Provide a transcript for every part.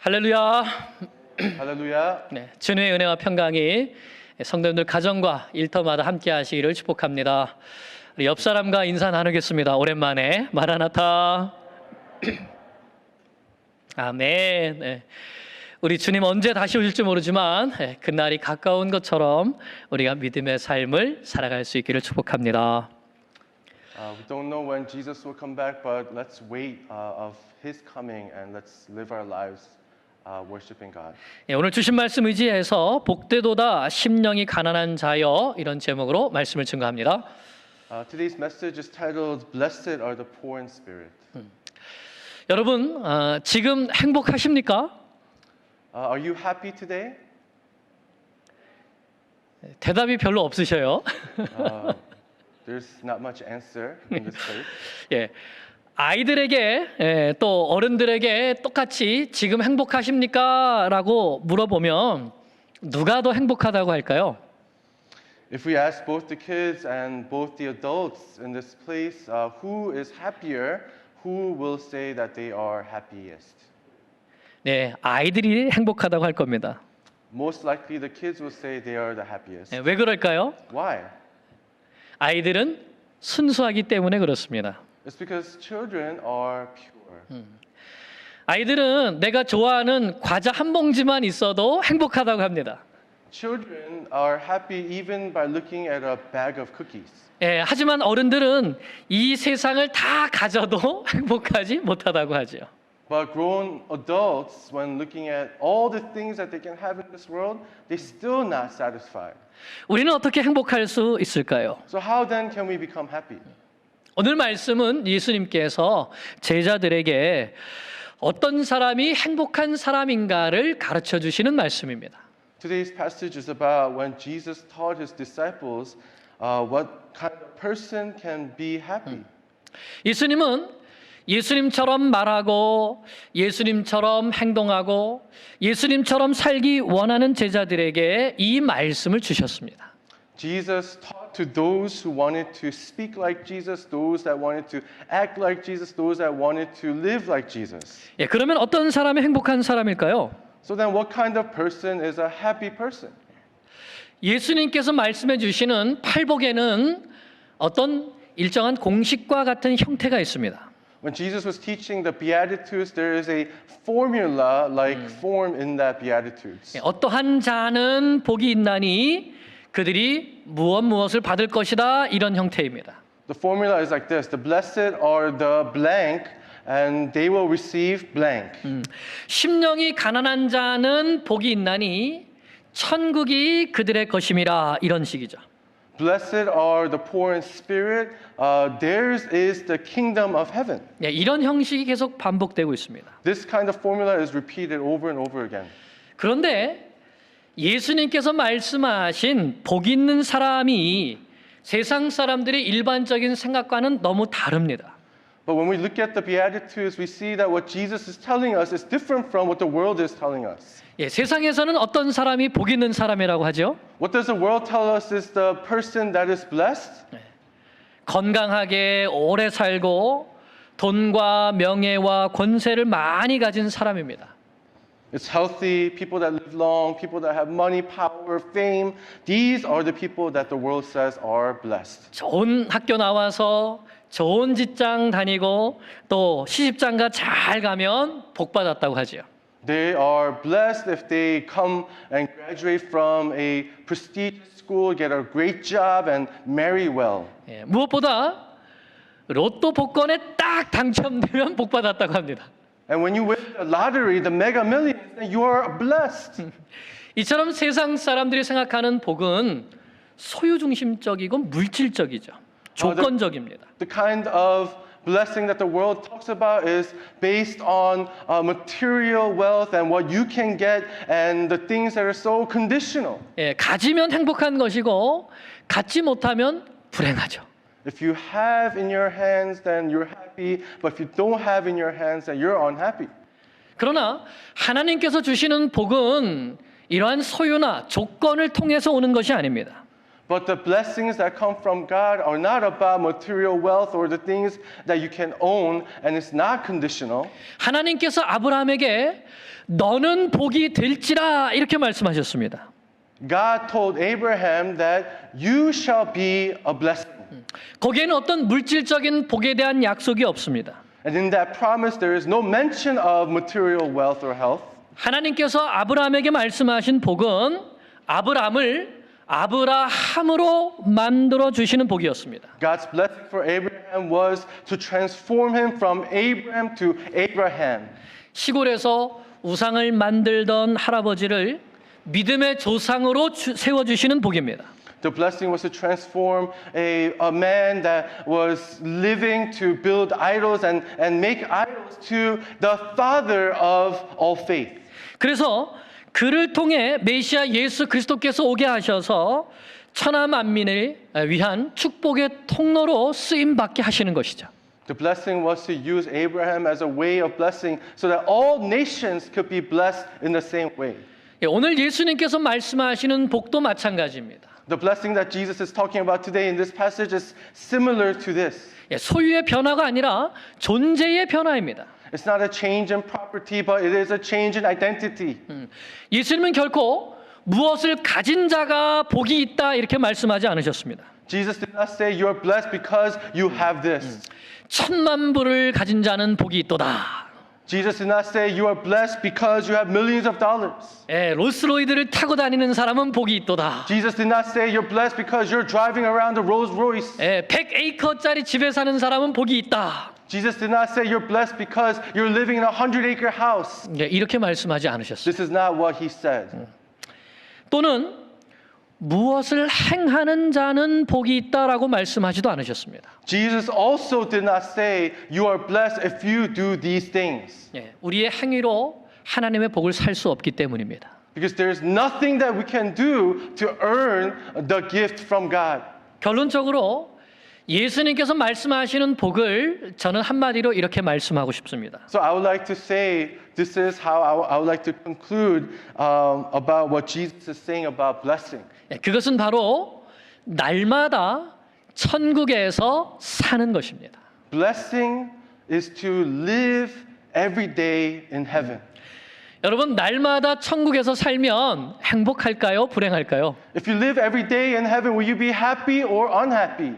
할렐루야. 할렐루야. 네, 주님의 은혜와 평강이 성도님들 가정과 일터마다 함께 하시기를 축복합니다. 우리 옆 사람과 인사 나누겠습니다. 오랜만에 마라나타. 아멘. 네. 우리 주님 언제 다시 오실지 모르지만 그날이 가까운 것처럼 우리가 믿음의 삶을 살아갈 수 있기를 축복합니다. We don't know when Jesus will come back, but let's wait of His coming and let's live our lives worshiping God. 오늘 주신 말씀 의지해서 복되도다 심령이 가난한 자여 이런 제목으로 말씀을 증거합니다. Today's message is titled "Blessed are the poor in spirit." 여러분 지금 행복하십니까? Are you happy today? 대답이 별로 없으셔요. There's not much answer in this place. 예, 아이들에게 또 어른들에게 똑같이 지금 행복하십니까? 라고 물어보면 누가 더 행복하다고 할까요? If we ask both the kids and both the adults in this place, who is happier, who will say that they are happiest? 네, 아이들이 행복하다고 할 겁니다. Most likely the kids will say they are the happiest. 왜 그럴까요? Why? 아이들은 순수하기 때문에 그렇습니다. It's because children are pure. 아이들은 내가 좋아하는 과자 한 봉지만 있어도 행복하다고 합니다. Children are happy even by looking at a bag of cookies. 하지만 어른들은 이 세상을 다 가져도 행복하지 못하다고 하죠. But grown adults, when looking at all the things that they can have in this world, they still not satisfied. 우리는 어떻게 행복할 수 있을까요? So how then can we become happy? 오늘 말씀은 예수님께서 제자들에게 어떤 사람이 행복한 사람인가를 가르쳐 주시는 말씀입니다. Today's passage is about when Jesus taught his disciples what kind of person can be happy. 예수님은 예수님처럼 말하고 예수님처럼 행동하고 예수님처럼 살기 원하는 제자들에게 이 말씀을 주셨습니다. Jesus taught to those who wanted to speak like Jesus, those that wanted to act like Jesus, those that wanted to live like Jesus. 그러면 어떤 사람이 행복한 사람일까요? So then what kind of person is a happy person? 예수님께서 말씀해 주시는 팔복에는 어떤 일정한 공식과 같은 형태가 있습니다. When Jesus was teaching the Beatitudes, there is a formula-like form in that Beatitudes. 어떠한 자는 복이 있나니 그들이 무엇을 받을 것이다 이런 형태입니다. The formula is like this: the blessed are the blank, and they will receive blank. 심령이 가난한 자는 복이 있나니 천국이 그들의 것임이라 이런 식이죠. Blessed are the poor in spirit, theirs is the kingdom of heaven. 이런 형식이 계속 반복되고 있습니다. This kind of formula is repeated over and over again. 그런데 예수님께서 말씀하신 복 있는 사람이 세상 사람들의 일반적인 생각과는 너무 다릅니다. But when we look at the Beatitudes, we see that what Jesus is telling us is different from what the world is telling us. 세상에서는 어떤 사람이 복 있는 사람이라고 하죠? What does the world tell us is the person that is blessed? 건강하게 오래 살고 돈과 명예와 권세를 많이 가진 사람입니다. It's healthy, people that live long, people that have money, power, fame. These are the people that the world says are blessed. 좋은 학교 나와서 좋은 직장 다니고 또 시집장가 잘 가면 복 받았다고 하지요. They are blessed if they come and graduate from a prestigious school, get a great job, and marry well. 무엇보다 로또 복권에 딱 당첨되면 복 받았다고 합니다. And when you win the lottery, the mega millions, then you are blessed. 이처럼 세상 사람들이 생각하는 복은 소유 중심적이고 물질적이죠. 조건적입니다. The kind of blessing that the world talks about is based on material wealth and what you can get and the things that are so conditional. 가지면 행복한 것이고 갖지 못하면 불행하죠. If you have in your hands, then you're happy. But if you don't have in your hands, then you're unhappy. 그러나 하나님께서 주시는 복은 이러한 소유나 조건을 통해서 오는 것이 아닙니다. But the blessings that come from God are not about material wealth or the things that you can own, and it's not conditional. 하나님께서 아브라함에게 너는 복이 될지라 이렇게 말씀하셨습니다. God told Abraham that you shall be a blessing. 거기에는 어떤 물질적인 복에 대한 약속이 없습니다. And in that promise, there is no mention of material wealth or health. 하나님께서 아브라함에게 말씀하신 복은 아브라함을 아브라함으로 만들어 주시는 복이었습니다. God's blessing for Abraham was to transform him from Abraham to Abraham. 시골에서 우상을 만들던 할아버지를 믿음의 조상으로 세워 주시는 복입니다. The blessing was to transform a man that was living to build idols and make idols to the father of all faith. 그래서 그를 통해 메시아 예수 그리스도께서 오게 하셔서 천하 만민을 위한 축복의 통로로 쓰임 받게 하시는 것이죠. The blessing was to use Abraham as a way of blessing so that all nations could be blessed in the same way. 오늘 예수님께서 말씀하시는 복도 마찬가지입니다. The blessing that Jesus is talking about today in this passage is similar to this. 소유의 변화가 아니라 존재의 변화입니다. It's not a change in property, but it is a change in identity. 예수님은 결코 무엇을 가진 자가 복이 있다 이렇게 말씀하지 않으셨습니다. Jesus did not say you are blessed because you have this. 천만 불을 가진 자는 복이 있도다. Jesus did not say you are blessed because you have millions of dollars. 롤스로이드를 타고 다니는 사람은 복이 있도다. Jesus did not say you're blessed because you're driving around a Rolls Royce. 100에이커짜리 집에 사는 사람은 복이 있다. Jesus did not say you're blessed because you're living in a 100-acre house. 이렇게 말씀하지 않으셨어요. This is not what he said. 또는 무엇을 행하는 자는 복이 있다라고 말씀하지도 않으셨습니다. Jesus also did not say you are blessed if you do these things. 우리의 행위로 하나님의 복을 살 수 없기 때문입니다. Because there's nothing that we can do to earn the gift from God. 결론적으로 예수님께서 말씀하시는 복을 저는 한마디로 이렇게 말씀하고 싶습니다. So I would like to say this is how I would like to conclude about what Jesus is saying about blessing. 그것은 바로 날마다 천국에서 사는 것입니다. Blessing is to live every day in heaven. 여러분 날마다 천국에서 살면 행복할까요? 불행할까요? If you live every day in heaven, will you be happy or unhappy?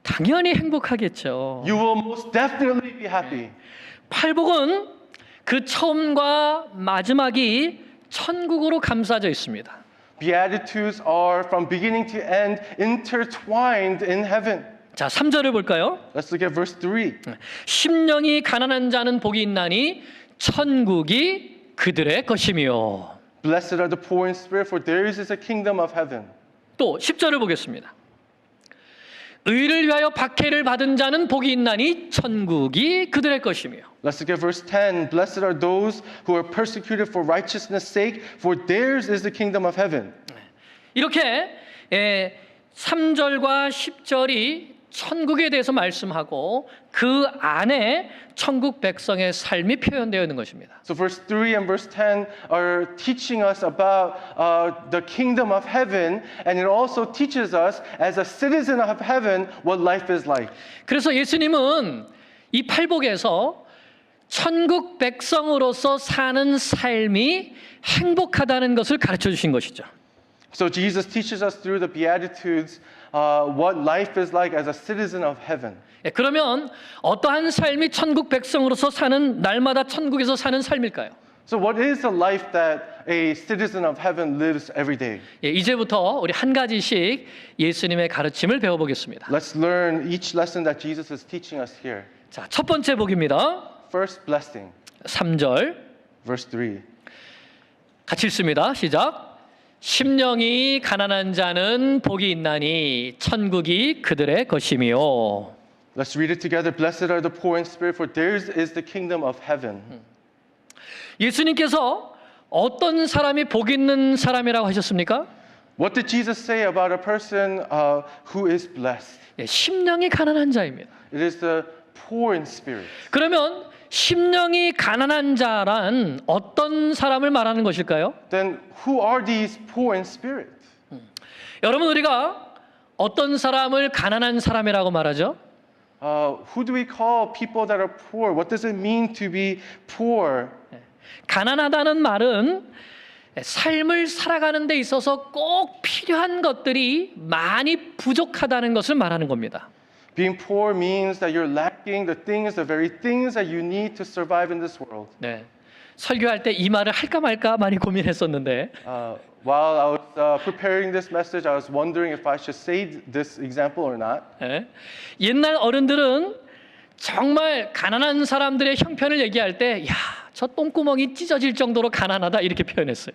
당연히 행복하겠죠. You will most definitely be happy. 팔복은 그 처음과 마지막이 천국으로 감싸져 있습니다. Beatitudes are from beginning to end intertwined in heaven. 자, 3절을 볼까요? Let's look at verse 3. 심령이 가난한 자는 복이 있나니 천국이 그들의 것이며. Blessed are the poor in spirit, for theirs is the kingdom of heaven. 또 10절을 보겠습니다. 의를 위하여 박해를 받은 자는 복이 있나니 천국이 그들의 것이며. Let's look at verse 10. Blessed are those who are persecuted for righteousness' sake, for theirs is the kingdom of heaven. 이렇게 3절과 10절이 천국에 대해서 말씀하고 그 안에 천국 백성의 삶이 표현되어 있는 것입니다. So verse 3 and verse 10 are teaching us about the kingdom of heaven, and it also teaches us as a citizen of heaven what life is like. 그래서 예수님은 이 팔복에서 천국 백성으로서 사는 삶이 행복하다는 것을 가르쳐 주신 것이죠. So Jesus teaches us through the Beatitudes what life is like as a citizen of heaven. 그러면 어떠한 삶이 천국 백성으로서 사는 날마다 천국에서 사는 삶일까요? So what is the life that a citizen of heaven lives every day? 이제부터 우리 한 가지씩 예수님의 가르침을 배워보겠습니다. Let's learn each lesson that Jesus is teaching us here. 자, 첫 번째 복입니다. First blessing, 3절 verse 3. 같이 읽습니다. 시작. 심령이 가난한 자는 복이 있나니 천국이 그들의 것이며. Let's read it together. Blessed are the poor in spirit, for theirs is the kingdom of heaven. 예수님께서 어떤 사람이 복 있는 사람이라고 하셨습니까? What did Jesus say about a person who is blessed? 심령이 가난한 자입니다. It is the poor in spirit. 그러면 심령이 가난한 자란 어떤 사람을 말하는 것일까요? Then who are these poor in spirit? 여러분 우리가 어떤 사람을 가난한 사람이라고 말하죠? Who do we call people that are poor? What does it mean to be poor? 가난하다는 말은 삶을 살아가는 데 있어서 꼭 필요한 것들이 많이 부족하다는 것을 말하는 겁니다. Being poor means that you're lacking the very things that you need to survive in this world. 네. 설교할 때 이 말을 할까 말까 많이 고민했었는데 While I was preparing this message, I was wondering if I should say this example or not. 네. 옛날 어른들은 정말 가난한 사람들의 형편을 얘기할 때 야, 저 똥구멍이 찢어질 정도로 가난하다 이렇게 표현했어요.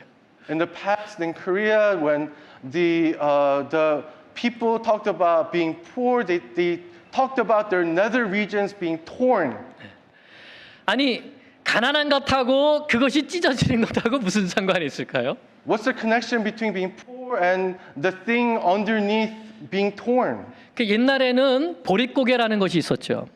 In the past, in Korea, when the people talked about being poor, they talked about their nether regions being torn. 아니 가난한 것하고 그것이 찢어지는 것하고 무슨 상관이 있을까요? What's the connection between being poor and the thing underneath being torn? 그 옛날에는 보릿고개라는 것이 있었죠.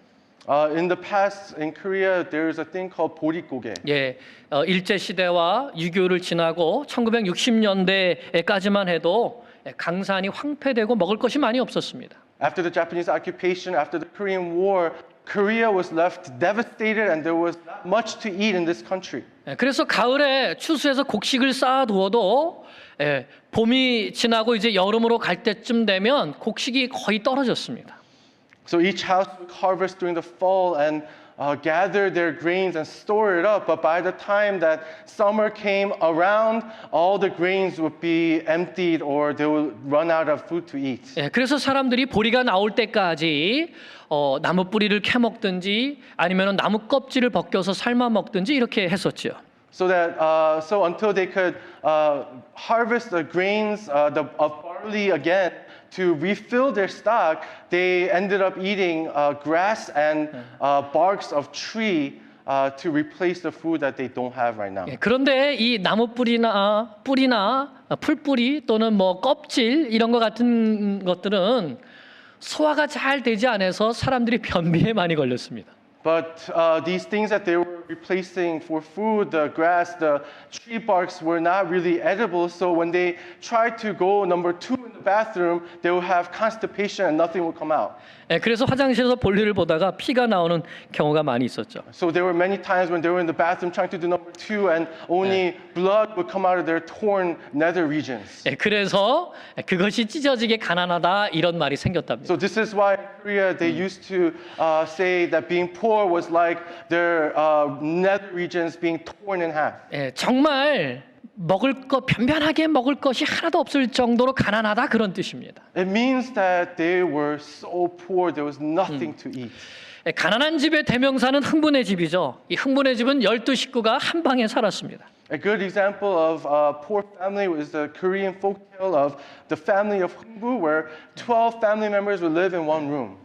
In the past, in Korea, there's a thing called 보릿고개. 예, 일제 시대와 6.25를 지나고 1960년대까지만 해도 강산이 황폐되고 먹을 것이 많이 없었습니다. After the Japanese occupation, after the Korean War, Korea was left devastated and there was not much to eat in this country. 그래서 가을에 추수해서 곡식을 쌓아두어도 봄이 지나고 이제 여름으로 갈 때쯤 되면 곡식이 거의 떨어졌습니다. So each house would harvest during the fall and gather their grains and store it up. But by the time that summer came around, all the grains would be emptied or they would run out of food to eat. 그래서 사람들이 보리가 나올 때까지 나무 뿌리를 캐 먹든지 아니면 나무 껍질을 벗겨서 삶아 먹든지 이렇게 했었죠. So that so until they could harvest the grains of barley again to refill their stock, they ended up eating grass and barks of tree to replace the food that they don't have right now. 그런데 이 나무 뿌리나 풀뿌리 또는 뭐 껍질 이런 것 같은 것들은 소화가 잘 되지 않아서 사람들이 변비에 많이 걸렸습니다. But these things that they were replacing for food, the grass, the tree barks were not really edible. So when they tried to go number 2 in the bathroom, they would have constipation and nothing would come out. 그래서 화장실에서 볼일을 보다가 피가 나오는 경우가 많이 있었죠. So there were many times when they were in the bathroom trying to do number 2 and only blood would come out of their torn nether regions. 그래서 그것이 찢어지게 가난하다 이런 말이 생겼답니다. So this is why in Korea they used to say that being poor was like their nether regions being torn in half. 정말 먹을 것 변변하게 먹을 것이 하나도 없을 정도로 가난하다 그런 뜻입니다. It means that they were so poor there was nothing to eat. 가난한 집의 대명사는 흥분의 집이죠. 이 흥분의 집은 12식구가 한 방에 살았습니다. A good example of a poor family was the Korean folktale of the family of Hungbu, where 12 family members would live in one room.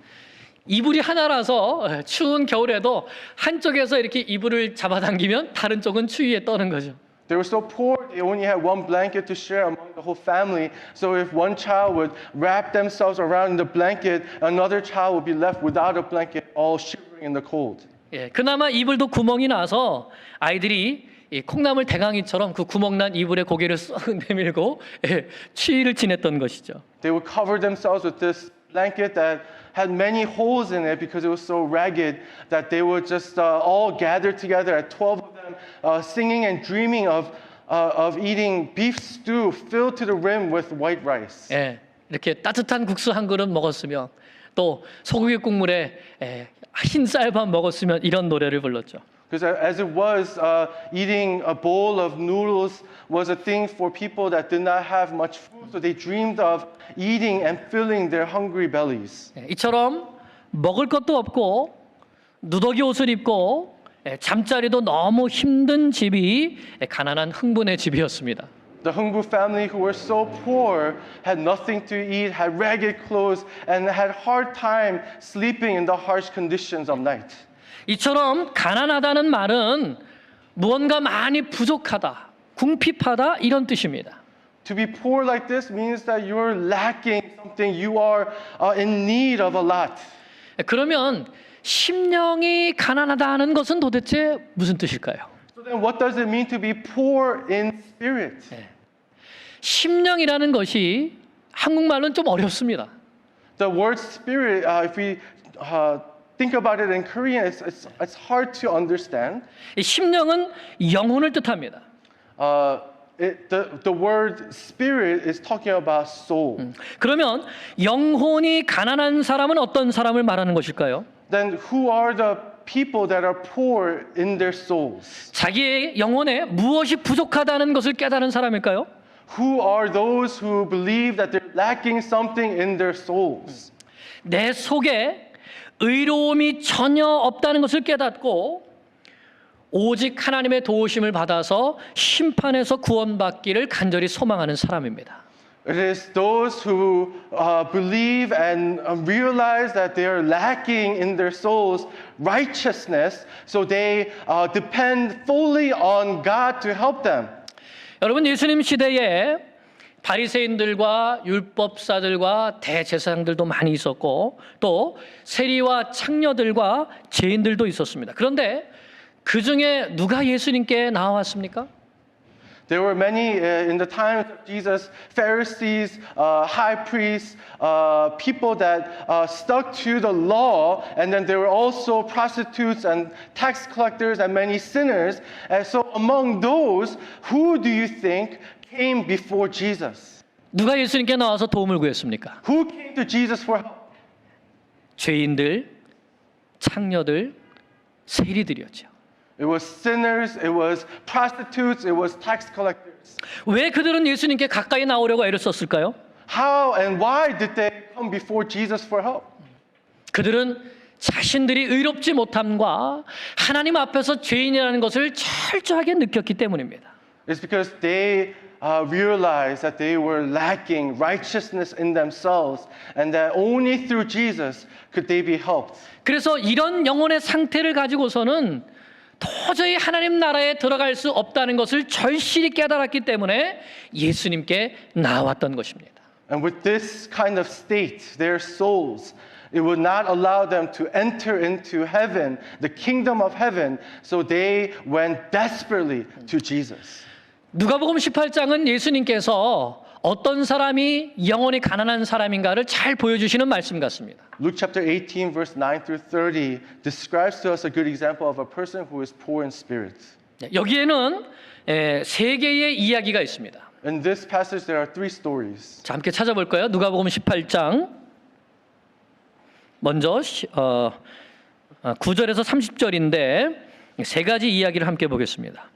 이불이 하나라서 추운 겨울에도 한쪽에서 이렇게 이불을 잡아당기면 다른 쪽은 추위에 떠는 거죠. They were so poor, they only had one blanket to share among the whole family. So if one child would wrap themselves around the blanket, another child would be left without a blanket, all shivering in the cold. 그나마 이불도 구멍이 나서 아이들이 이 콩나물 대강이처럼 그 구멍난 이불에 고개를 쏙 내밀고 추위를 지냈던 것이죠. They would cover themselves with this blanket that had many holes in it because it was so ragged that they would just all gather together at 12 of them, singing and dreaming of eating beef stew filled to the rim with white rice. 이렇게 따뜻한 국수 한 그릇 먹었으면 또 소고기 국물에 흰 쌀밥 먹었으면 이런 노래를 불렀죠. Because as it was, eating a bowl of noodles was a thing for people that did not have much food, so they dreamed of eating and filling their hungry bellies. 이처럼 먹을 것도 없고 누더기 옷을 입고 잠자리도 너무 힘든 집이 가난한 흥분의 집이었습니다. The Hungbu family, who were so poor, had nothing to eat, had ragged clothes, and had hard time sleeping in the harsh conditions of night. 이처럼 가난하다는 말은 무언가 많이 부족하다, 궁핍하다 이런 뜻입니다. To be poor like this means that you're lacking something, you are in need of a lot. 그러면 심령이 가난하다는 것은 도대체 무슨 뜻일까요? So then what does it mean to be poor in spirit? 심령이라는 것이 한국말로는 좀 어렵습니다. The word spirit, if we think about it in Korean, it's hard to understand. 이 심령은 영혼을 뜻합니다. The word spirit is talking about soul. 그러면 영혼이 가난한 사람은 어떤 사람을 말하는 것일까요? Then who are the people that are poor in their souls? 자기의 영혼에 무엇이 부족하다는 것을 깨달은 사람일까요? Who are those who believe that they're lacking something in their souls? 내 속에 의로움이 전혀 없다는 것을 깨닫고 오직 하나님의 도우심을 받아서 심판에서 구원받기를 간절히 소망하는 사람입니다. It is those who believe and realize that they are lacking in their souls righteousness, so they depend fully on God to help them. 여러분, 예수님 시대에 바리새인들과 율법사들과 대제사장들도 많이 있었고 또 세리와 창녀들과 죄인들도 있었습니다. 그런데 그 중에 누가 예수님께 나왔습니까? There were many in the time of Jesus, Pharisees, high priests, people that stuck to the law, and then there were also prostitutes and tax collectors and many sinners. And so among those, who do you think came before Jesus? 누가 예수님께 나와서 도움을 구했습니까? Who came to Jesus for help? 죄인들, 창녀들, 세리들이었죠. It was sinners, it was prostitutes, it was tax collectors. 왜 그들은 예수님께 가까이 나오려고 애를 썼을까요? How and why did they come before Jesus for help? 그들은 자신들이 의롭지 못함과 하나님 앞에서 죄인이라는 것을 철저하게 느꼈기 때문입니다. It's because they realized that they were lacking righteousness in themselves and that only through Jesus could they be helped. 그래서 이런 영혼의 상태를 가지고서는 도저히 하나님 나라에 들어갈 수 없다는 것을 절실히 깨달았기 때문에 예수님께 나왔던 것입니다. And with this kind of state, their souls, it would not allow them to enter into heaven, the kingdom of heaven, so they went desperately to Jesus. 누가복음 18장은 예수님께서 어떤 사람이 영혼이 가난한 사람인가를 잘 보여주시는 말씀 같습니다. Luke chapter 18 verse 9 through 30 describes to us a good example of a person who is poor in spirit. 여기에는 세 개의 이야기가 있습니다. In this passage there are three stories. 자, 함께 찾아볼까요? 누가복음 18장 먼저 9절에서 30절인데 세 가지 이야기를 함께 보겠습니다.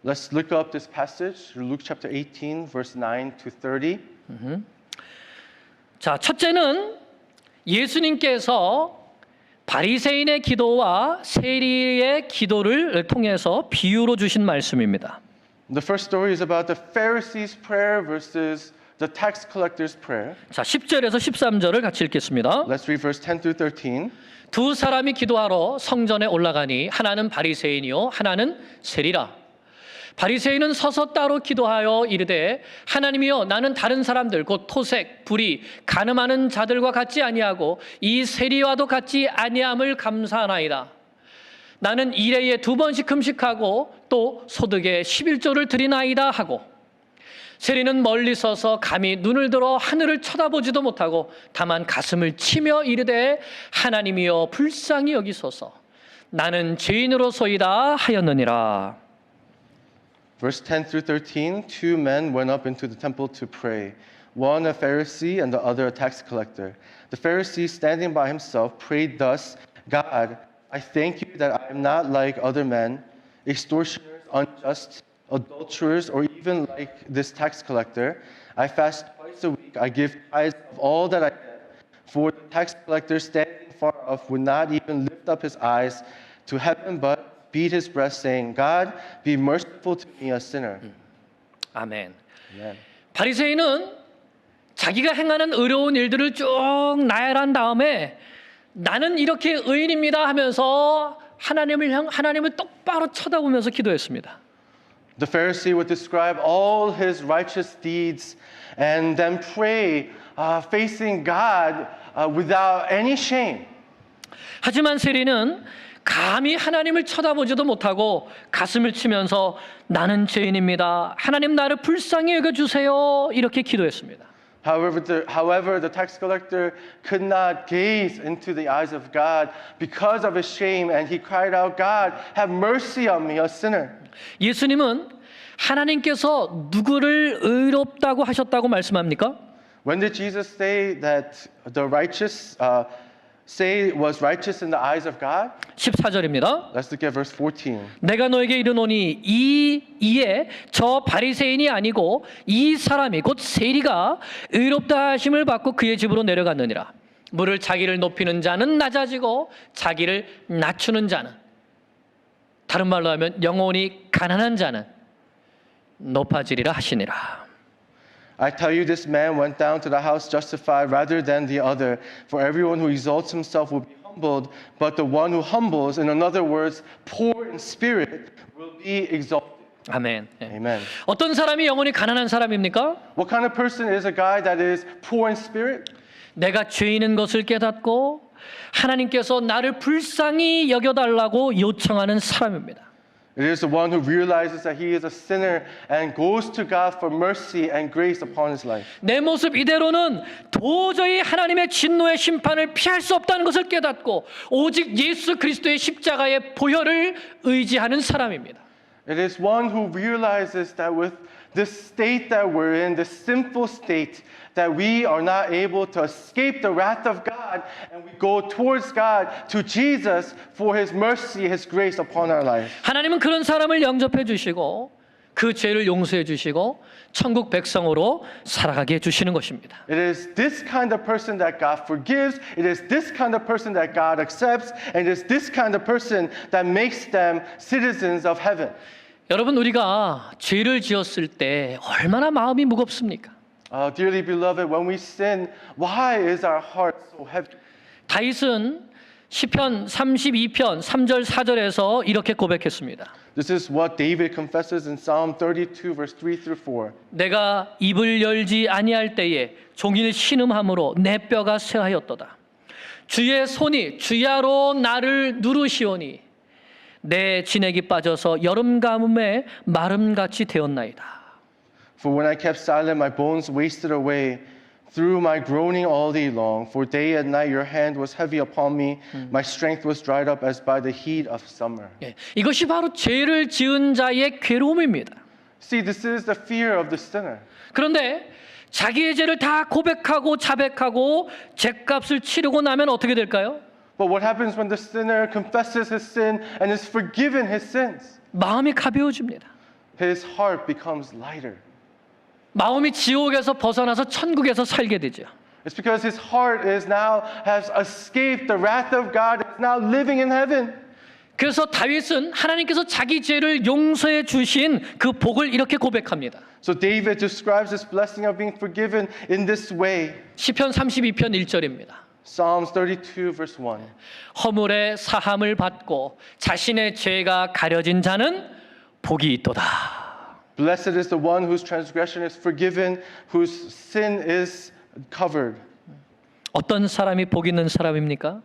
Let's look up this passage, Luke chapter 18 verse 9 to 30. 자, 첫째는 예수님께서 바리새인의 기도와 세리의 기도를 통해서 비유로 주신 말씀입니다. The first story is about the Pharisees' prayer versus the tax collectors' prayer. 자, 10절에서 13절을 같이 읽겠습니다. Let's read verse 10 through 13. 두 사람이 기도하러 성전에 올라가니 하나는 바리새인이요 하나는 세리라. 바리새인은 서서 따로 기도하여 이르되 하나님이여 나는 다른 사람들 곧 토색, 불의, 간음하는 자들과 같지 아니하고 이 세리와도 같지 아니함을 감사하나이다. 나는 일회에 2번씩 금식하고 또 소득에 11조를 드리나이다 하고 세리는 멀리 서서 감히 눈을 들어 하늘을 쳐다보지도 못하고 다만 가슴을 치며 이르되 하나님이여 불쌍히 여기소서 나는 죄인으로소이다 하였느니라. Verse 10 through 13, two men went up into the temple to pray, one a Pharisee and the other a tax collector. The Pharisee, standing by himself, prayed thus, God, I thank you that I am not like other men, extortioners, unjust, adulterers, or even like this tax collector. I fast twice a week. I give tithes of all that I get. For the tax collector, standing far off, would not even lift up his eyes to heaven, but beat his breast, saying, God, be merciful to me, a sinner. 아멘. Amen. 바리새인은 자기가 행하는 의로운 일들을 쭉 나열한 다음에 나는 이렇게 의인입니다 하면서 하나님을 똑바로 쳐다보면서 기도했습니다. The Pharisee would describe all his righteous deeds and then pray, facing God without any shame. 하지만 세리는 감히 하나님을 쳐다보지도 못하고 가슴을 치면서 나는 죄인입니다. 하나님 나를 불쌍히 여겨주세요. 이렇게 기도했습니다. However, the tax collector could not gaze into the eyes of God because of his shame, and he cried out, God, have mercy on me, a sinner. 예수님은 하나님께서 누구를 의롭다고 하셨다고 말씀합니까? When did Jesus say that the righteous was righteous in the eyes of God? 14절입니다. Let's look at verse 14. 내가 너에게 이르노니 이에 저 바리새인이 아니고 이 사람이 곧 세리가 의롭다 하심을 받고 그의 집으로 내려갔느니라. 물을 자기를 높이는 자는 낮아지고 자기를 낮추는 자는, 다른 말로 하면 영혼이 가난한 자는 높아지리라 하시니라. I tell you, this man went down to the house justified rather than the other. For everyone who exalts himself will be humbled, but the one who humbles, in other words, poor in spirit, will be exalted. 아멘. 예. Amen. 어떤 사람이 영혼이 가난한 사람입니까? What kind of person is a guy that is poor in spirit? 내가 죄인인 것을 깨닫고 하나님께서 나를 불쌍히 여겨달라고 요청하는 사람입니다. It is the one who realizes that he is a sinner and goes to God for mercy and grace upon his life. 내 모습 이대로는 도저히 하나님의 진노의 심판을 피할 수 없다는 것을 깨닫고 오직 예수 그리스도의 십자가의 보혈을 의지하는 사람입니다. It is one who realizes that with this state that we're in, this sinful state, that we are not able to escape the wrath of God, and we go towards God, to Jesus, for His mercy, His grace upon our life. 하나님은 그런 사람을 영접해 주시고 그 죄를 용서해 주시고 천국 백성으로 살아가게 해 주시는 것입니다. It is this kind of person that God forgives. It is this kind of person that God accepts. And it is this kind of person that makes them citizens of heaven. 여러분, 우리가 죄를 지었을 때 얼마나 마음이 무겁습니까? Dearly beloved, when we sin, why is our heart so heavy? 다윗은 시편 32편 3절 4절에서 이렇게 고백했습니다. This is what David confesses in Psalm 32, verse 3 through 4. 내가 입을 열지 아니할 때에 종일 신음함으로 내 뼈가 쇠하였도다. 주의 손이 주야로 나를 누르시오니 내 진액이 빠져서 여름 가뭄에 마름같이 되었나이다. For when I kept silent, my bones wasted away through my groaning all day long. For day and night your hand was heavy upon me. My strength was dried up as by the heat of summer. 예, 이것이 바로 죄를 지은 자의 괴로움입니다. See, this is the fear of the sinner. 그런데 자기의 죄를 다 고백하고 자백하고 죄값을 치르고 나면 어떻게 될까요? But what happens when the sinner confesses his sin and is forgiven his sins? 마음이 가벼워집니다. His heart becomes lighter. 마음이 지옥에서 벗어나서 천국에서 살게 되죠. It's because his heart has escaped the wrath of God, is now living in heaven. 그래서 다윗은 하나님께서 자기 죄를 용서해 주신 그 복을 이렇게 고백합니다. So David describes this blessing of being forgiven in this way. 시편 32편 1절입니다. Psalms 32, verse 1. 허물의 사함을 받고 자신의 죄가 가려진 자는 복이 있도다. Blessed is the one whose transgression is forgiven, whose sin is covered. 어떤 사람이 복 있는 사람입니까?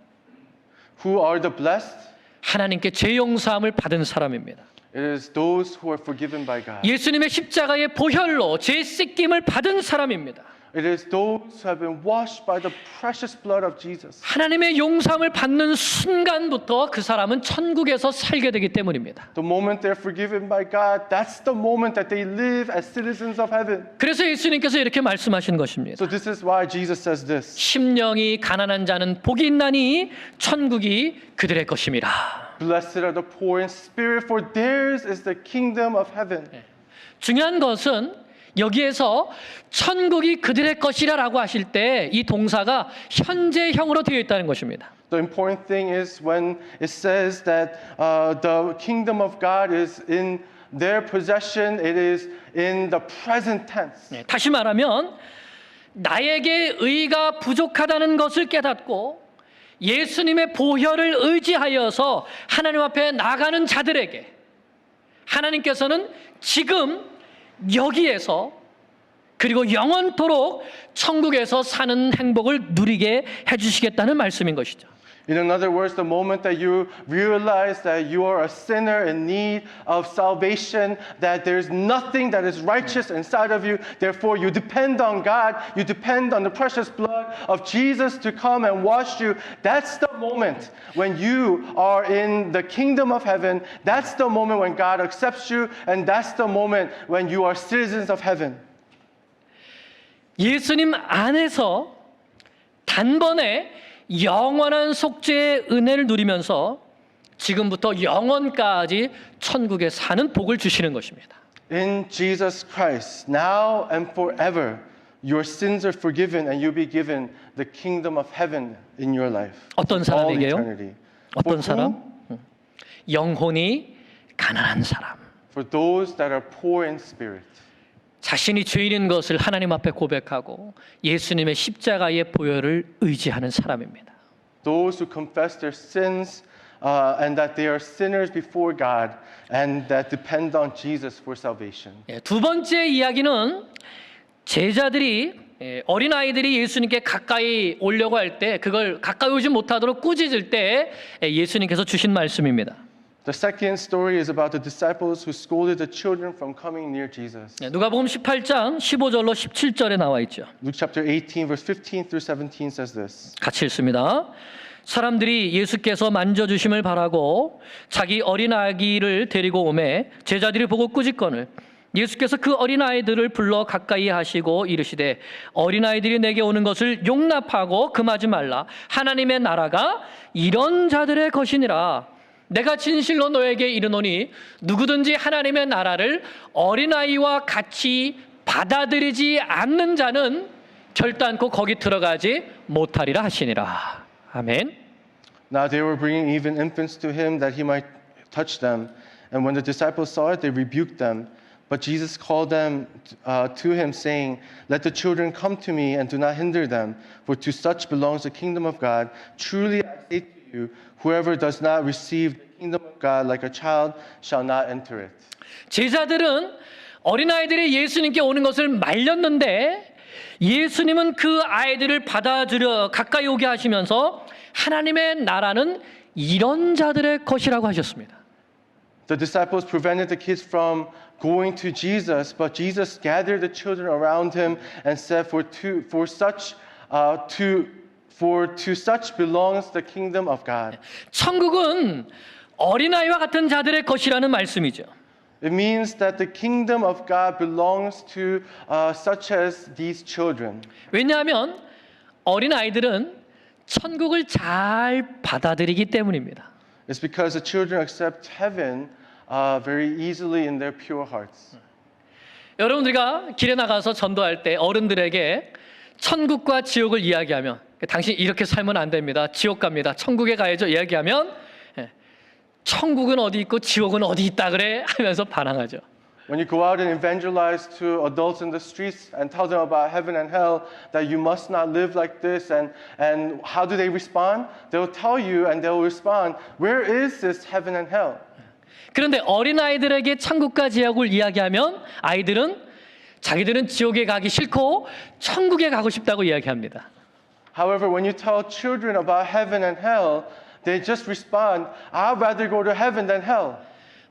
Who are the blessed? 하나님께 죄 용서함을 받은 사람입니다. It is those who are forgiven by God. 예수님의 십자가의 보혈로 죄 씻김을 받은 사람입니다. It is those who have been washed by the precious blood of Jesus. 하나님의 용서함을 받는 순간부터 그 사람은 천국에서 살게 되기 때문입니다. The moment they're forgiven by God, that's the moment that they live as citizens of heaven. 그래서 예수님께서 이렇게 말씀하신 것입니다. So this is why Jesus says this. 심령이 가난한 자는 복이 있나니 천국이 그들의 것임이라. Blessed are the poor in spirit, for theirs is the kingdom of heaven. 중요한 것은 여기에서 천국이 그들의 것이라라고 하실 때 이 동사가 현재형으로 되어 있다는 것입니다. The important thing is when it says that the kingdom of God is in their possession, it is in the present tense. 다시 말하면 나에게 의가 부족하다는 것을 깨닫고 예수님의 보혈을 의지하여서 하나님 앞에 나가는 자들에게 하나님께서는 지금 여기에서 그리고 영원토록 천국에서 사는 행복을 누리게 해주시겠다는 말씀인 것이죠. In other words, the moment that you realize that you are a sinner in need of salvation, that there's nothing that is righteous inside of you, therefore you depend on God, you depend on the precious blood of Jesus to come and wash you, that's the moment when you are in the kingdom of heaven. That's the moment when God accepts you, and that's the moment when you are citizens of heaven. 예수님 안에서 단번에 영원한 속죄의 은혜를 누리면서 지금부터 영원까지 천국에 사는 복을 주시는 것입니다. In Jesus Christ, now and forever, your sins are forgiven and you'll be given the kingdom of heaven in your life. 어떤 For all 사람에게요? eternity. 어떤 For 사람? whom? 영혼이 가난한 사람. For those that are poor in spirit. 자신이 죄인인 것을 하나님 앞에 고백하고 예수님의 십자가의 보혈을 의지하는 사람입니다. Those who confess their sins and that they are sinners before God and that depend on Jesus for salvation. 두 번째 이야기는 제자들이 어린아이들이 예수님께 가까이 오려고 할 때 그걸 가까이 오지 못하도록 꾸짖을 때 예수님께서 주신 말씀입니다. The second story is about the disciples who scolded the children from coming near Jesus. 누가복음 18장 15절로 17절에 나와 있죠. Luke chapter 18 verse 15 through 17 says this. 같이 읽습니다. 사람들이 예수께서 만져주심을 바라고 자기 어린아기를 데리고 오매 제자들이 보고 꾸짖거늘 예수께서 그 어린아이들을 불러 가까이 하시고 이르시되 어린아이들이 내게 오는 것을 용납하고 금하지 말라. 하나님의 나라가 이런 자들의 것이니라. 내가 진실로 너에게 이르노니 누구든지 하나님의 나라를 어린아이와 같이 받아들이지 않는 자는 결단코 거기 들어가지 못하리라 하시니라. 아멘. Now they were bringing even infants to him that he might touch them. And when the disciples saw it, they rebuked them. But Jesus called them to him, saying, Let the children come to me and do not hinder them, for to such belongs the kingdom of God. Truly I say to you, whoever does not receive the kingdom of God like a child shall not enter it. 제자들은 어린아이들이 예수님께 오는 것을 말렸는데 예수님은 그 아이들을 받아들여 가까이 오게 하시면서 하나님의 나라는 이런 자들의 것이라고 하셨습니다. The disciples prevented the kids from going to Jesus, but Jesus gathered the children around him and said, to such belongs the kingdom of God. 천국은 어린아이와 같은 자들의 것이라는 말씀이죠. It means that the kingdom of God belongs to such as these children. 왜냐하면 어린아이들은 천국을 잘 받아들이기 때문입니다. It's because the children accept heaven very easily in their pure hearts. 여러분 우리가 길에 나가서 전도할 때 어른들에게 천국과 지옥을 이야기하면 당신 이렇게 살면 안 됩니다. 지옥 갑니다. 천국에 가야죠. 이야기하면 천국은 어디 있고 지옥은 어디 있다 그래 하면서 반항하죠. When you go out and evangelize to adults in the streets and tell them about heaven and hell, that you must not live like this, and how do they respond? They'll tell you and they'll respond, where is this heaven and hell? 그런데 어린아이들에게 천국과 지옥을 이야기하면 아이들은 자기들은 지옥에 가기 싫고 천국에 가고 싶다고 이야기합니다. However, when you tell children about heaven and hell, they just respond, I'd rather go to heaven than hell.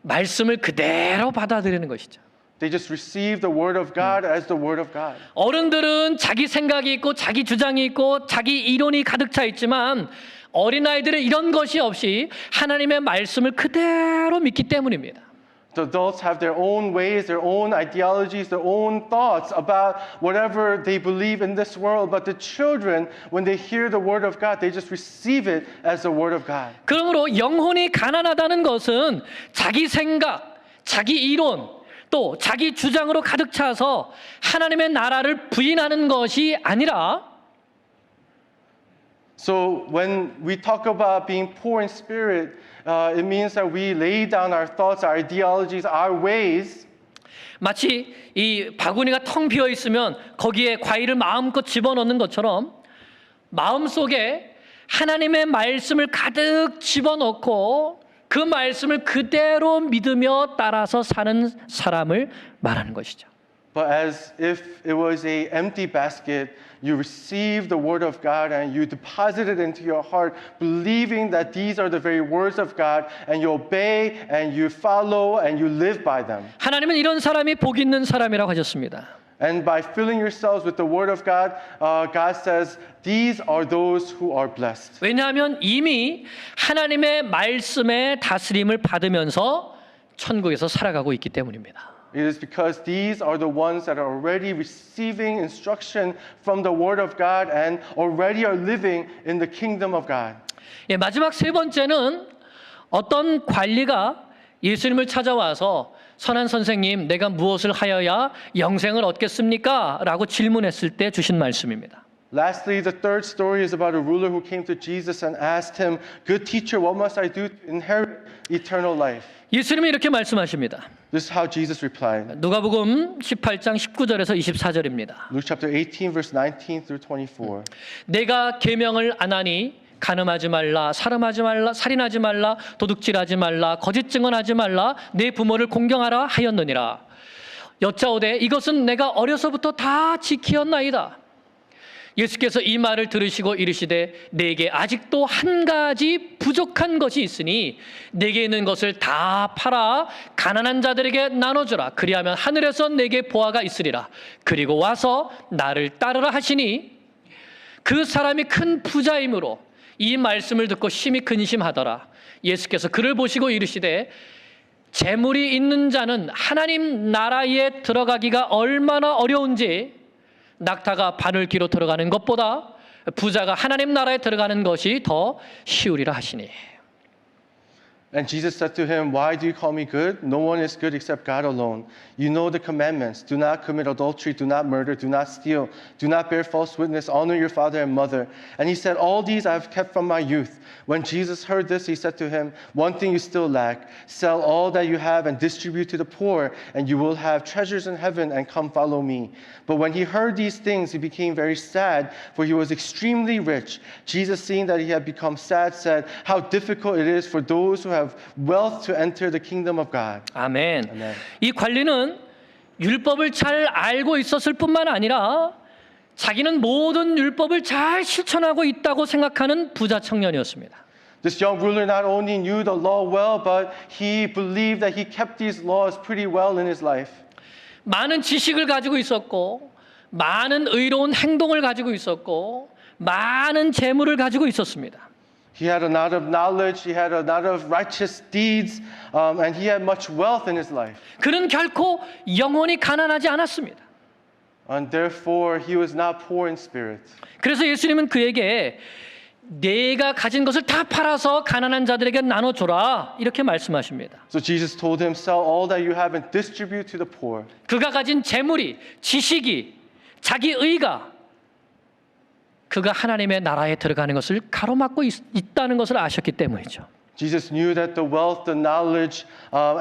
말씀을 그대로 받아들이는 것이죠. They just receive the word of God as the word of God. 어른들은 자기 생각이 있고 자기 주장이 있고 자기 이론이 가득 차 있지만 어린아이들은 이런 것이 없이 하나님의 말씀을 그대로 믿기 때문입니다. The adults have their own ways, their own ideologies, their own thoughts about whatever they believe in this world. But the children, when they hear the word of God, they just receive it as the word of God. 그러므로 영혼이 가난하다는 것은 자기 생각, 자기 이론, 또 자기 주장으로 가득 차서 하나님의 나라를 부인하는 것이 아니라 So when we talk about being poor in spirit, it means that we lay down our thoughts, our ideologies, our ways. 마치 이 바구니가 텅 비어 있으면 거기에 과일을 마음껏 집어넣는 것처럼 마음속에 하나님의 말씀을 가득 집어넣고 그 말씀을 그대로 믿으며 따라서 사는 사람을 말하는 것이죠. but as if it was a empty basket, you receive the word of God and you deposit it into your heart, believing that these are the very words of God, and you obey and you follow and you live by them. 하나님은 이런 사람이 복 있는 사람이라고 하셨습니다. And by filling yourselves with the word of God, God says, these are those who are blessed. 왜냐하면 이미 하나님의 말씀의 다스림을 받으면서 천국에서 살아가고 있기 때문입니다. It is because these are the ones that are already receiving instruction from the word of God and already are living in the kingdom of God. 예, 마지막 세 번째는 어떤 관리가 예수님을 찾아와서 선한 선생님, 내가 무엇을 하여야 영생을 얻겠습니까? 라고 질문했을 때 주신 말씀입니다. Lastly, the third story is about a ruler who came to Jesus and asked him, "Good teacher, what must I do to inherit eternal life?" 예수님이 이렇게 말씀하십니다. This is how Jesus replied. 누가복음 18장 19절에서 24절입니다. Luke chapter 18, verse 19 through 24. 내가 계명을 안 하니 간음하지 말라, 사람하지 말라, 살인하지 말라, 도둑질하지 말라, 거짓 증언하지 말라, 내 부모를 공경하라 하였느니라. 여짜오되 이것은 내가 어려서부터 다 지키었나이다. 예수께서 이 말을 들으시고 이르시되 내게 아직도 한 가지 부족한 것이 있으니 내게 있는 것을 다 팔아 가난한 자들에게 나눠주라. 그리하면 하늘에서 내게 보화가 있으리라. 그리고 와서 나를 따르라 하시니 그 사람이 큰 부자이므로 이 말씀을 듣고 심히 근심하더라. 예수께서 그를 보시고 이르시되 재물이 있는 자는 하나님 나라에 들어가기가 얼마나 어려운지 낙타가 바늘귀로 들어가는 것보다 부자가 하나님 나라에 들어가는 것이 더 쉬우리라 하시니. And Jesus said to him, "Why do you call me good? No one is good except God alone. You know the commandments. Do not commit adultery, do not murder, do not steal, do not bear false witness, honor your father and mother." And he said, "All these I have kept from my youth." When Jesus heard this, he said to him, "One thing you still lack. Sell all that you have and distribute to the poor, and you will have treasures in heaven, and come follow me." But when he heard these things, he became very sad, for he was extremely rich. Jesus, seeing that he had become sad, said, "How difficult it is for those who have wealth to enter the kingdom of God." 아멘. 아멘. 이 관리는 율법을 잘 알고 있었을 뿐만 아니라 자기는 모든 율법을 잘 실천하고 있다고 생각하는 부자 청년이었습니다. This young ruler not only knew the law well, but he believed that he kept these laws pretty well in his life. 많은 지식을 가지고 있었고 많은 의로운 행동을 가지고 있었고 많은 재물을 가지고 있었습니다. He had a lot of knowledge, he had a lot of righteous deeds, and he had much wealth in his life. 그는 결코 영원히 가난하지 않았습니다. And therefore, he was not poor in spirit. 그래서 예수님은 그에게 내가 가진 것을 다 팔아서 가난한 자들에게 나눠줘라 이렇게 말씀하십니다. So Jesus told him, "Sell all that you have and distribute to the poor." 그가 가진 재물이, 지식이, 자기 의가 그가 하나님의 나라에 들어가는 것을 가로막고 있다는 것을 아셨기 때문이죠. Jesus knew that the wealth, the knowledge,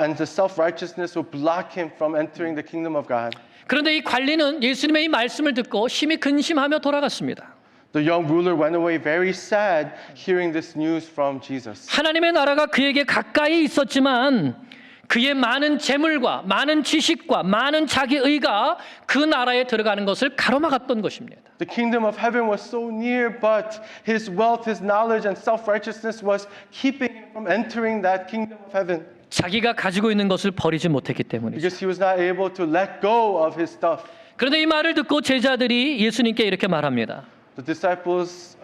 and the self-righteousness would block him from entering the kingdom of God. 그런데 이 관리는 예수님의 이 말씀을 듣고 심히 근심하며 돌아갔습니다. The young ruler went away very sad hearing this news from Jesus. 하나님의 나라가 그에게 가까이 있었지만 그의 많은 재물과 많은 지식과 많은 자기 의가 그 나라에 들어가는 것을 가로막았던 것입니다. The kingdom of heaven was so near, but his wealth, his knowledge, and self-righteousness was keeping him from entering that kingdom of heaven. 자기가 가지고 있는 것을 버리지 못했기 때문이죠. Because he was not able to let go of his stuff. 그런데 이 말을 듣고 제자들이 예수님께 이렇게 말합니다. The disciples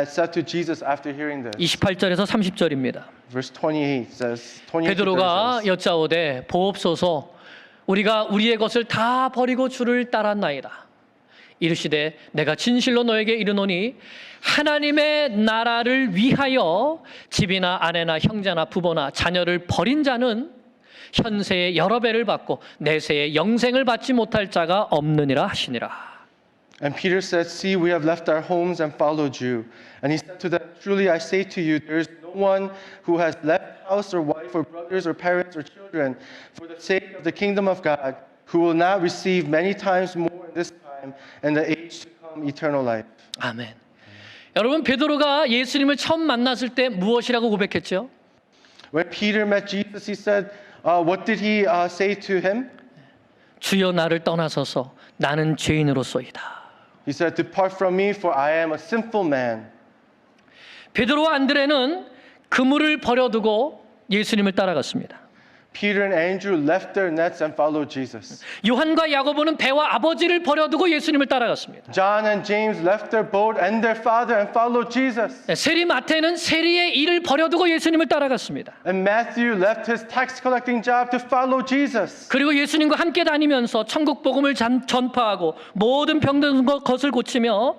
said to Jesus after hearing this. 28절에서 30절입니다. Verse 28 says, 28 베드로가 says, 여짜오되 보옵소서 우리가 우리의 것을 다 버리고 주를 따랐나이다. 이르시되 내가 진실로 너에게 이르노니 하나님의 나라를 위하여 집이나 아내나 형제나 부모나 자녀를 버린 자는 현세에 여러 배를 받고 내세에 영생을 받지 못할 자가 없느니라 하시니라. And Peter said, "See, we have left our homes and followed you." And he said to them, "Truly I say to you, there is no one who has left house or wife or brothers or parents or children for the sake of the kingdom of God who will not receive many times more in this time and the age to come eternal life." 아멘. 여러분 베드로가 예수님을 처음 만났을 때 무엇이라고 고백했죠? When Peter met Jesus, he said, what did he say to him? 주여 나를 떠나소서 나는 죄인으로소이다. He said, "Depart from me, for I am a sinful man." 베드로와 안드레는 그물을 버려두고 예수님을 따라갔습니다. Peter and Andrew left their nets and followed Jesus. 요한과 야고보는 배와 아버지를 버려두고 예수님을 따라갔습니다. John and James left their boat and their father and followed Jesus. 세리 마태는 세리의 일을 버려두고 예수님을 따라갔습니다. And Matthew left his tax collecting job to follow Jesus. 그리고 예수님과 함께 다니면서 천국 복음을 전파하고 모든 병든 것을 고치며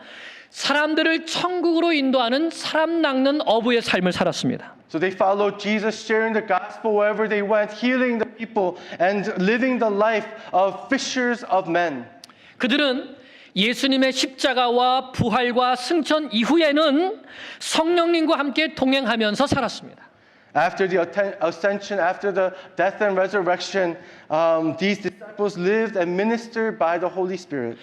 사람들을 천국으로 인도하는 사람 낚는 어부의 삶을 살았습니다. So they followed Jesus, sharing the gospel wherever they went, healing the people and living the life of fishers of men. 그들은 예수님의 십자가와 부활과 승천 이후에는 성령님과 함께 동행하면서 살았습니다. After the ascension, after the death and resurrection, these disciples lived and ministered by the Holy Spirit.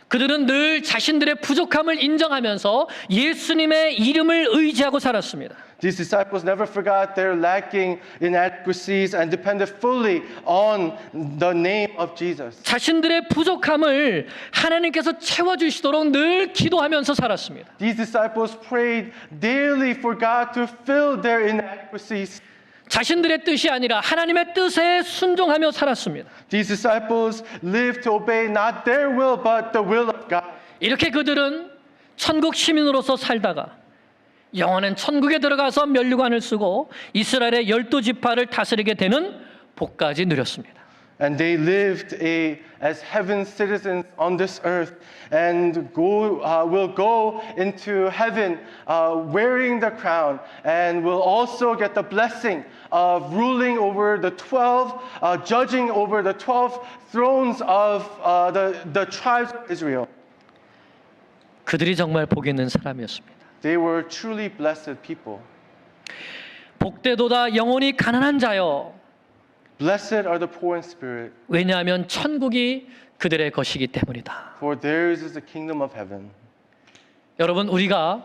그들은 늘 자신들의 부족함을 인정하면서 예수님의 이름을 의지하고 살았습니다. These disciples never forgot their lacking inadequacies and depended fully on the name of Jesus. 자신들의 부족함을 하나님께서 채워주시도록 늘 기도하면서 살았습니다. These disciples prayed daily for God to fill their inadequacies. 자신들의 뜻이 아니라 하나님의 뜻에 순종하며 살았습니다. These disciples lived to obey not their will but the will of God. 이렇게 그들은 천국 시민으로서 살다가 영원한 천국에 들어가서 면류관을 쓰고 이스라엘의 12지파를 다스리게 되는 복까지 누렸습니다. And they lived as heaven citizens on this earth and will go into heaven wearing the crown and will also get the blessing of ruling over the 12, judging over the 12 thrones of the tribes of Israel. 그들이 정말 복 있는 사람이었습니다. They were truly blessed people. 복되도다 영혼이 가난한 자여. Blessed are the poor in spirit, 왜냐하면 천국이 그들의 것이기 때문이다. for theirs is the kingdom of heaven. 여러분, 우리가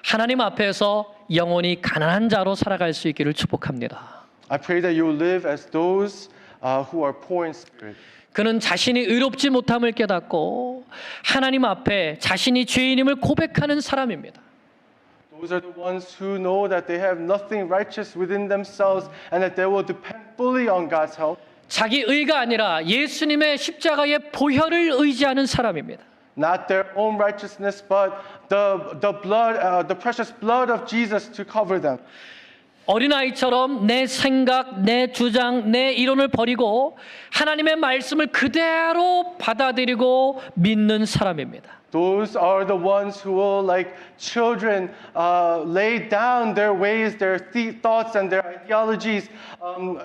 하나님 앞에서 영혼이 가난한 자로 살아갈 수 있기를 축복합니다. I pray that you will live as those who are poor in spirit. 그는 자신이 의롭지 못함을 깨닫고 하나님 앞에 자신이 죄인임을 고백하는 사람입니다. Those are the ones who know that they have nothing righteous within themselves and that they will depend fully on God's help. 자기 의가 아니라 예수님의 십자가의 보혈을 의지하는 사람입니다. Not their own righteousness, but the blood, the precious blood of Jesus to cover them. 어린아이처럼 내 생각, 내 주장, 내 이론을 버리고 하나님의 말씀을 그대로 받아들이고 믿는 사람입니다. Those are the ones who will, like children, lay down their ways, their thoughts, and their ideologies,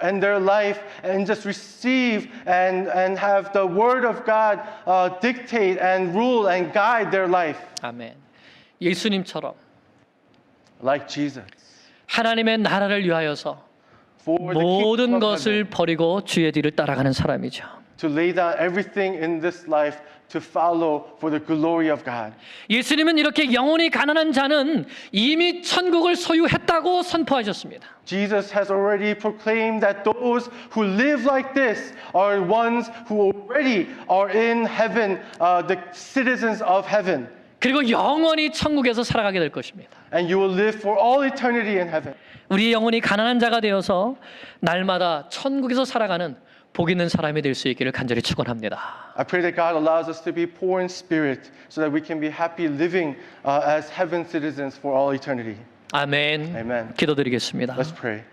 and their life, and just receive and have the Word of God dictate and rule and guide their life. 아멘. 예수님처럼 Like Jesus. 하나님의 나라를 위하여서 For the kingdom 모든 of 것을 heaven, 버리고 주의 뒤를 따라가는 사람이죠. to lay down everything in this life to follow for the glory of God. 예수님은 이렇게 영혼이 가난한 자는 이미 천국을 소유했다고 선포하셨습니다. Jesus has already proclaimed that those who live like this are ones who already are in heaven, the citizens of heaven. 그리고 영원히 천국에서 살아가게 될 것입니다. And you will live for all eternity in heaven. 우리의 영혼이 가난한 자가 되어서 날마다 천국에서 살아가는 복 있는 사람이 될 수 있기를 간절히 축원합니다. I pray that God allows us to be poor in spirit so that we can be happy living as heaven citizens for all eternity. 아멘. Amen. 기도드리겠습니다. Let's pray.